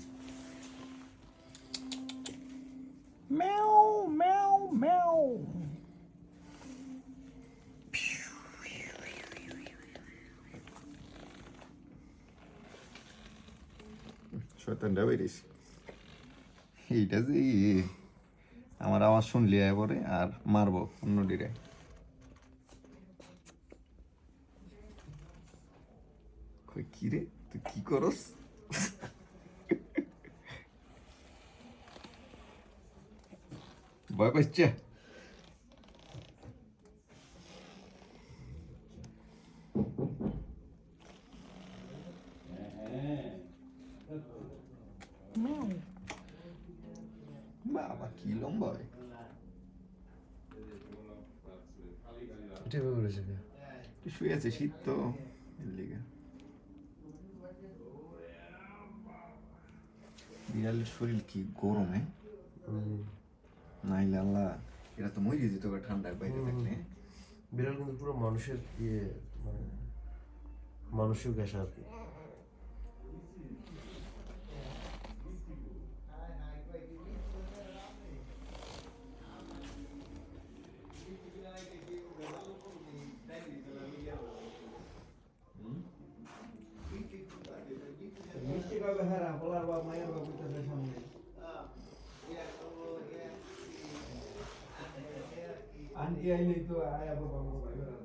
জায়গা। ম্যাও ম্যাও ম্যাও। শয়তানটা বেরিয়েছে। এইটা যে আমার আওয়াজ শুনলি পরে আর মারবো অন্য ডিরে। কি রে তুই কি করস? ভয় পাইছে? বাবা কি লম্বা হয়। শুয়ে আছে, শীত তো এর লিগে। বিড়ালের শরীর কি গরমে, নাইলে আল্লাহ এরা তো মরে যেত ঠান্ডায় বাইরে থাকলে। বিড়াল কিন্তু পুরো মানুষের মানে মানুষীয় গ্যাস আর কি। Anti aja itu ayah bapak bapak.